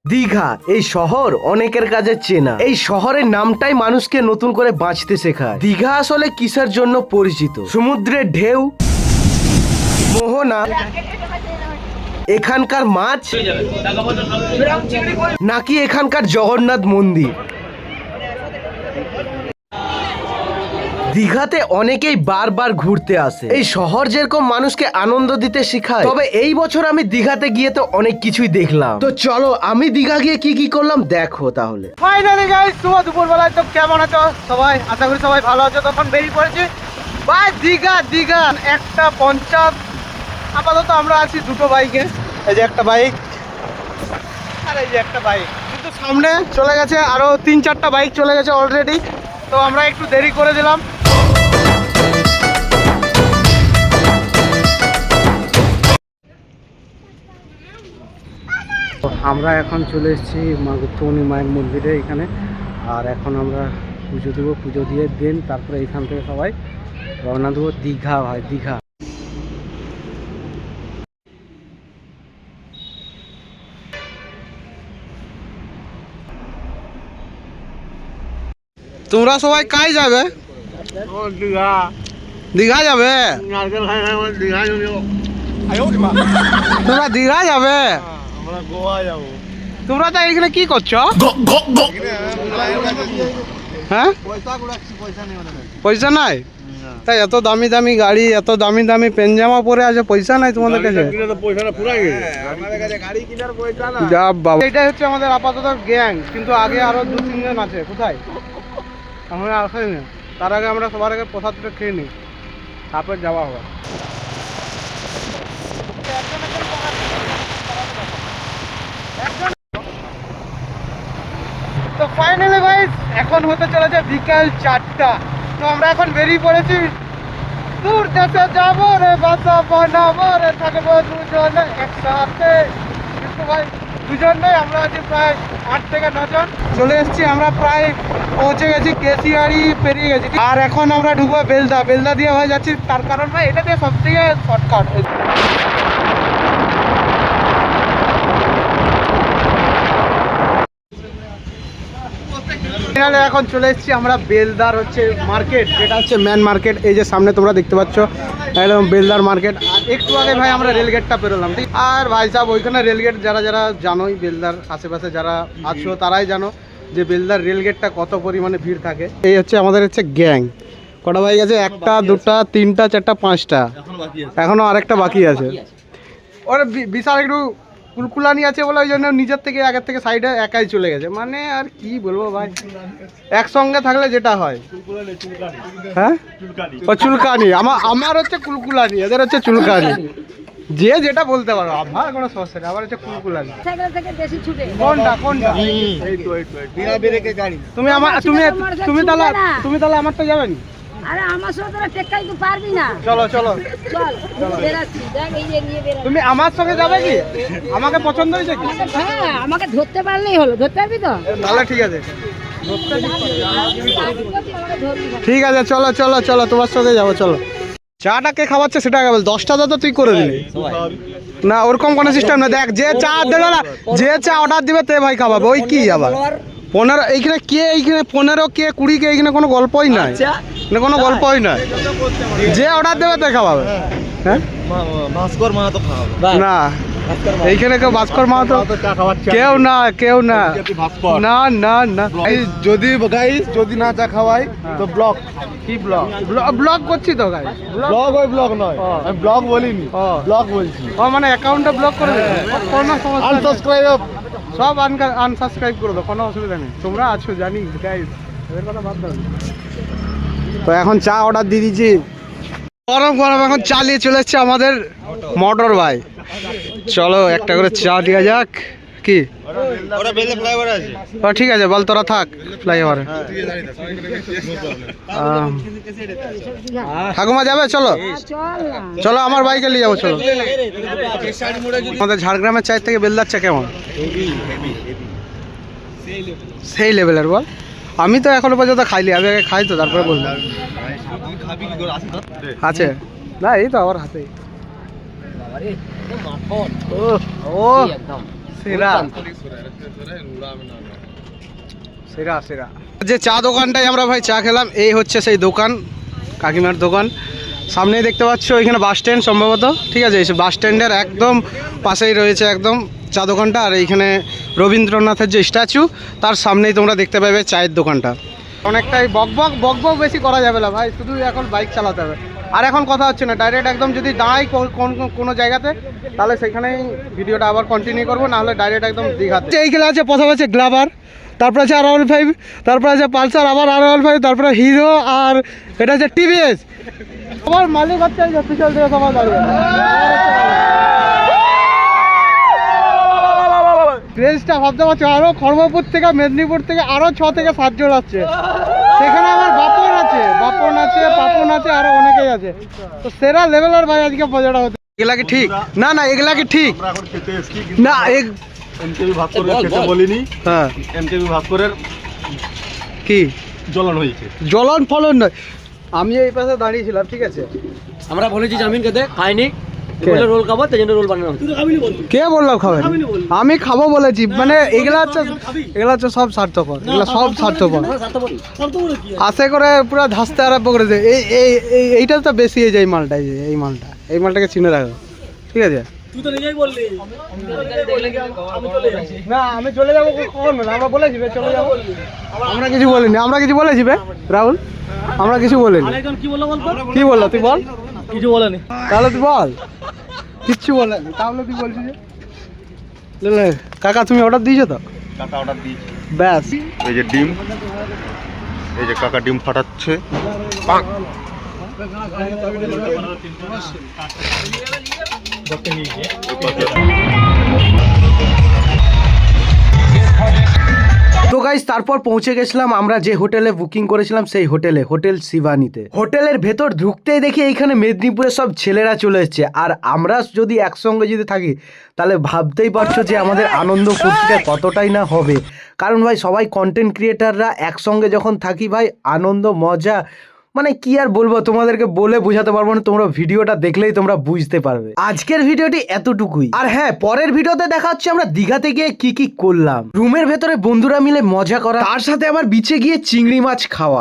দীঘা এই শহর অনেকের কাছে চেনা। এই শহরের নামটাই মানুষকে নতুন করে বাঁচতে শেখায়। দীঘা আসলে কিসের জন্য পরিচিত? সমুদ্রের ঢেউ, মোহনা, এখানকার মাছ, নাকি এখানকার জগন্নাথ মন্দির? দীঘাতে অনেকেই বারবার ঘুরতে আসে। এই শহর যেরকম মানুষকে আনন্দ দিতে শেখায়, তবে এই বছর আমি দীঘাতে গিয়ে তো অনেক কিছুই দেখলাম। তো চলো আমি দীঘা গিয়ে কি কি করলাম দেখো তাহলে। ফাইনালি গাইস, শুভ দুপুরবেলায় তো কেমন আছো সবাই? আশা করি সবাই ভালো আছো। তখন বেরিয়ে পড়েছি ভাই দীঘা। দীঘা 1:50। আপাতত আমরা আছি দুটো বাইকে। এই যে একটা বাইক আর এই যে একটা বাইক, কিন্তু সামনে চলে গেছে আরো 3-4টা বাইক চলে গেছে অলরেডি। তো আমরা একটু দেরি করে দিলাম। আমরা এখন চলে এসেছি মা গুপ্তমণি মায়ের মন্দিরে এখানে। আর এখন আমরা পুজো দেবো, পুজো দিয়ে দেন তারপরে এখান থেকে সবাই রওনা দেবো দীঘা। ভাই দীঘা তোমরা সবাই কাই যাবে? দীঘা যাবে? তোমরা দীঘা যাবে? তোমরা তো এখানে কি করছো? হ্যাঁ, পয়সা নাই? তাই এত দামি দামি গাড়ি, এত দামি দামি পেনজামা পরে আছে, পয়সা নাই তোমাদের কাছে? যা বাবা, এটাই হচ্ছে আমাদের আপাতত গ্যাং, কিন্তু আগে আরো 2-3 জন আছে। কোথায়? আমরা আসি না, তার আগে আমরা সবার আগে প্রসাদটা খেয়ে নিই, তারপর যাওয়া হবে। তো ফাইনালি গাইস, এখন হতে চলেছে বিকাল 4টা। তো আমরা এখন বেরিয়ে পড়েছি দূর দেশে যাবো রে, বাসা বানাবো রে, থাকবো দুজনে একসাথে। কিন্তু ভাই দুজন নয়, আমরা আছি প্রায় 8 থেকে 9 জন। চলে এসেছি আমরা, প্রায় পৌঁছে গেছি, কেশিয়ারি পেরিয়ে গেছি। আর এখন আমরা ঢুকবো বেলদা। বেলদা দিয়ে হয়ে যাচ্ছি, তার কারণ ভাই এটা দিয়ে সব থেকে শর্টকাট। এখন চলে এসেছি আমরা বেলদার হচ্ছে মার্কেট, যেটা হচ্ছে মেন মার্কেট। এই যে সামনে তোমরা দেখতে পাচ্ছ একদম বেলদার মার্কেট। আর একটু আগে ভাই আমরা রেলগেটটা পেরোলাম, ঠিক? আর ভাই সাহেব ওইখানে রেলগেট যারা যারা জানোই, বেলদার আশেপাশে যারা আছো তারাই জানো যে বেলদার রেলগেটটা কত পরিমাণে ভিড় থাকে। এই হচ্ছে আমাদের হচ্ছে গ্যাং। কটা বাইক আছে? 1টা 2টা 3টা 4টা 5টা, এখনো আরেকটা বাকি আছে। ওর বিশাল একটু কুলকুলানি আছে বলে ওই জন্য নিজের থেকে আগের থেকে সাইডে একাই চলে গেছে। মানে আর কি বলবো ভাই, একসঙ্গে থাকলে যেটা হয়। হ্যাঁ, ও চুলকানি। আমার হচ্ছে কুলকুলানি, এদের হচ্ছে চুলকানি। যে যেটা বলতে পারো, আমার কোনো সমস্যা নেই। আবার হচ্ছে কুলকুলানি। কোনটা কোনটা? তুমি তাহলে আমারটা যাবে না? আরে আমার সাথে তোরা টেক্কাই তো পারবি না। চলো চলো চল বেরাচ্ছি, দেখ এই যে নিয়ে বেরা। তুমি আমার সঙ্গে যাবে কি? আমাকে পছন্দ হয়েছে কি? হ্যাঁ, আমাকে ধরতে পারলেই হলো। ধরতে পারবি তো? তাহলে ঠিক আছে, ঠিক আছে, চলো চলো চলো, তোমার সাথে যাবো। চলো, চাটা কে খাওয়াচ্ছে সেটা আগে বল। 10টা তো তুই করে দিলি না, ওরকম কোনো সিস্টেম না। দেখ, যে চা দেবে না, যে চা অর্ডার দিবে তে ভাই খাওয়াবে। ওই কি আবার 15 এইখানে কে, এইখানে 15 কে 20 কে, এইখানে কোনো গল্পই নাই, কোনো গল্পই নাই। যে অর্ডার দেবে তে খাওয়াবে। হ্যাঁ, না এইখানে কেউ ভাস্কর মাহাতো কেউ না, কেউ না, না না না। যদি না চা খাওয়াই তো ব্লগ। কি ব্লগ? ব্লগ করছি তো গাইস। ব্লগ ওই ব্লগ নয়, আমি ব্লগ বলিনি, ব্লগ বলছি। ও মানে অ্যাকাউন্টে ব্লক করে দেবে, কোনো সমস্যা নেই। আনসাবস্ক্রাইব সব আনসাবস্ক্রাইব করে দাও, কোনো অসুবিধা নেই। তোমরা আছো জানি গাইস, এদের কথা বাদ দাও। তো এখন চা অর্ডার দিয়ে দিয়েছি, গরম গরম এখন চা নিয়ে চলে এসছে আমাদের মোটর ভাই। চলো একটা করে চা দেওয়া যাক। কি ঠিক আছে, বল তোরা থাক ফ্লাইওভারে। ঠাকুমা যাবে? চলো চলো, আমার বাইকে নিয়ে যাবো। চলো, আমাদের ঝাড়গ্রামের চায়ের থেকে বেলদার চা কেমন? সেই লেভেলের বল। আমি তো এখনো পর্যন্ত খাইলি, আমি আগে খাই তো তারপরে বলবো। আছে না, এই তো আমার হাতে। ও সেরা সেরা সেরা যে চা দোকানটায় আমরা ভাই চা খেলাম, এই হচ্ছে সেই দোকান, কাকিমার দোকান। সামনেই দেখতে পাচ্ছ ওইখানে বাস স্ট্যান্ড সম্ভবত, ঠিক আছে? এই বাস স্ট্যান্ডের একদম পাশেই রয়েছে একদম চা দোকানটা। আর এইখানে রবীন্দ্রনাথের যে স্ট্যাচু, তার সামনেই তোমরা দেখতে পাবে চায়ের দোকানটা। অনেকটাই বক বেশি করা যাবে না ভাই, শুধু এখন বাইক চালাতে হবে। আর এখন কথা হচ্ছে না, ডাইরেক্ট একদম যদি দাঁড়াই কোনো জায়গাতে, তাহলে সেখানেই ভিডিওটা আবার কন্টিনিউ করবো, নাহলে ডাইরেক্ট একদম দীঘাতে। এইগুলো আছে, প্রথম আছে গ্লাবার, তারপর আছে R15, তারপর আছে পালসার, আবার R15, তারপরে হিরো, আর এটা হচ্ছে টিভিএস। আমার মালিক হচ্ছে অফিসিয়াল থেকে সবাই দাঁড়িয়ে ট্রেনটা ভাবতে পারছো, আরও খড়গপুর থেকে মেদিনীপুর থেকে আরও 6 থেকে 7 জন আসছে। সেখানে আমার বাপন আছে, পাপন আছে, আরও অনেকেই আছে। তো সেরা লেভেলের ভাই আজকে মজাটা হচ্ছে। এগুলা কি ঠিক? না এগুলা কি ঠিক না? এমকেবি ভাগ করে খেতে বলিনি। হ্যাঁ, এমকেবি ভাগ করে কি জ্বলন হয়েছে, জ্বলন ফলন নয়। আমি এই পাশে দাঁড়িয়েছিলাম, ঠিক আছে? আমরা বলেছি জামিন খেতে, খাইনি, বলে রোল খাবো, তাই জন্য রোল বানানো হচ্ছে। কে বললো খাবেন? আমি খাবো বলেছি। মানে এগুলা হচ্ছে সব স্বার্থপর, এগুলা সব স্বার্থপর। আশে করে পুরো ধাসতে আরম্ভ করেছে। এইটা তো বেশি এই যে এই মালটাকে চিনে রাখো, ঠিক আছে? তুই তো নিজেই বললি না, আমি চলে যাবো কখন বলে? আমরা বলেছি চলে যাবো, আমরা কিছু বলিনি। আমরা কিছু বলেছি রাহুল, আমরা কিছু বলিনি। কি বললো বলতো? কি বললো তুই বল? কিছু বলেনি। তাহলে তুই বল। কিচ্ছু বলেনি, তাহলে তুই বলছিস যে কাকা তুমি অর্ডার দিয়েছো তো? কাকা অর্ডার দিয়েছে। ব্যাস, এই যে ডিম, এই যে কাকা ডিম ফাটাচ্ছে। পাক। তো গাইস, তারপর পৌঁছে গেছিলাম আমরা যে হোটেলে বুকিং করেছিলাম, সেই হোটেলে, হোটেল শিবানীতে। হোটেলের ভেতর ঢুকতেই দেখি এইখানে মেদিনীপুরের সব ছেলেরা চলে এসেছে। আর আমরা যদি একসঙ্গে যদি থাকি, তাহলে ভাবতেই পারছো যে আমাদের আনন্দ ফুর্তিটা কতটাই না হবে। কারণ ভাই সবাই কন্টেন্ট ক্রিয়েটাররা একসঙ্গে যখন থাকি ভাই, আনন্দ মজা মানে কি আর বলবো, তোমাদেরকে বলে বোঝাতে পারবো না। তোমরা ভিডিওটা দেখলেই তোমরা বুঝতে পারবে। আজকের ভিডিওটি এতটুকুই। আর হ্যাঁ, পরের ভিডিওতে দেখা হচ্ছে আমরা দীঘাতে গিয়ে কি কি করলাম। রুমের ভেতরে বন্ধুরা মিলে মজা করা, তার সাথে আবার বিচে গিয়ে চিংড়ি মাছ খাওয়া।